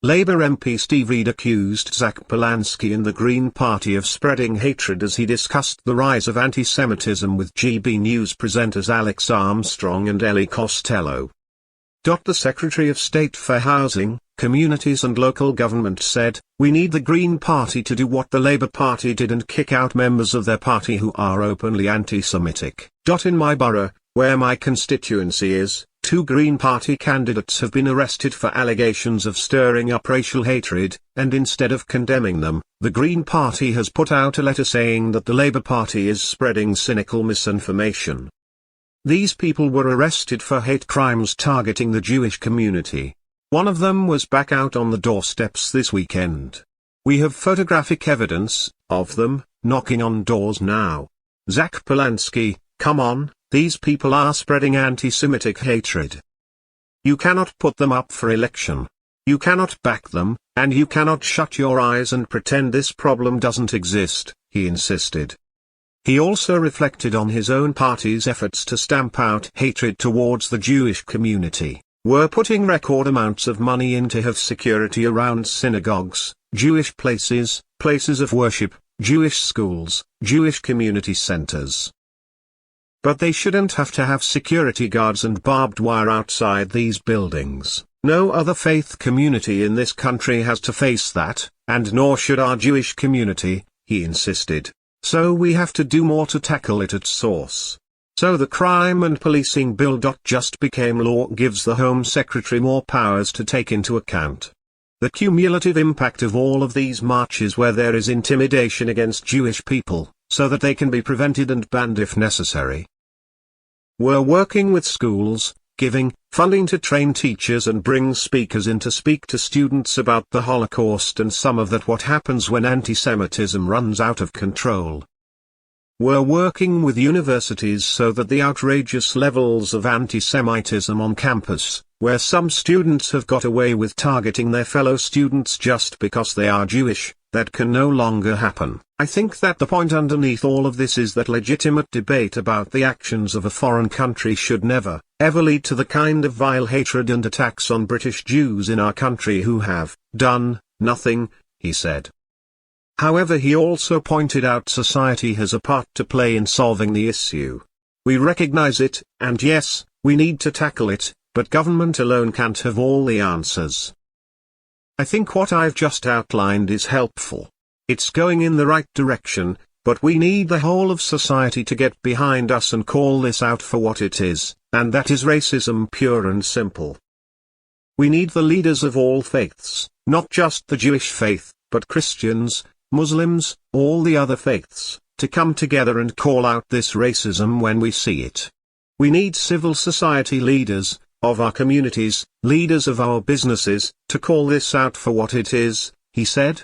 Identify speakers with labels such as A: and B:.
A: Labour MP Steve Reed accused Zack Polanski and the Green Party of spreading hatred as he discussed the rise of anti-Semitism with GB News presenters Alex Armstrong and Ellie Costello. The Secretary of State for Housing, Communities and Local Government said, "We need the Green Party to do what the Labour Party did and kick out members of their party who are openly anti-Semitic." In my borough, where my constituency is, 2 Green Party candidates have been arrested for allegations of stirring up racial hatred, and instead of condemning them, the Green Party has put out a letter saying that the Labour Party is spreading cynical misinformation. These people were arrested for hate crimes targeting the Jewish community. One of them was back out on the doorsteps this weekend. We have photographic evidence of them knocking on doors now. Zack Polanski, come on, these people are spreading anti-Semitic hatred. You cannot put them up for election. You cannot back them, and you cannot shut your eyes and pretend this problem doesn't exist, he insisted. He also reflected on his own party's efforts to stamp out hatred towards the Jewish community. We're putting record amounts of money in to have security around synagogues, Jewish places, places of worship, Jewish schools, Jewish community centers. But they shouldn't have to have security guards and barbed wire outside these buildings. No other faith community in this country has to face that, and nor should our Jewish community, he insisted. So we have to do more to tackle it at source. So the crime and policing bill just became law gives the Home Secretary more powers to take into account the cumulative impact of all of these marches where there is intimidation against Jewish people, so that they can be prevented and banned if necessary. We're working with schools, giving funding to train teachers and bring speakers in to speak to students about the Holocaust and some of that what happens when anti-Semitism runs out of control. We're working with universities so that the outrageous levels of anti-Semitism on campus, where some students have got away with targeting their fellow students just because they are Jewish, that can no longer happen. I think that the point underneath all of this is that legitimate debate about the actions of a foreign country should never, ever lead to the kind of vile hatred and attacks on British Jews in our country who have done nothing, he said. However, he also pointed out society has a part to play in solving the issue. We recognize it, and yes, we need to tackle it, but government alone can't have all the answers. I think what I've just outlined is helpful. It's going in the right direction, but we need the whole of society to get behind us and call this out for what it is, and that is racism pure and simple. We need the leaders of all faiths, not just the Jewish faith, but Christians, Muslims, all the other faiths, to come together and call out this racism when we see it. We need civil society leaders, of our communities, leaders of our businesses, to call this out for what it is, he said.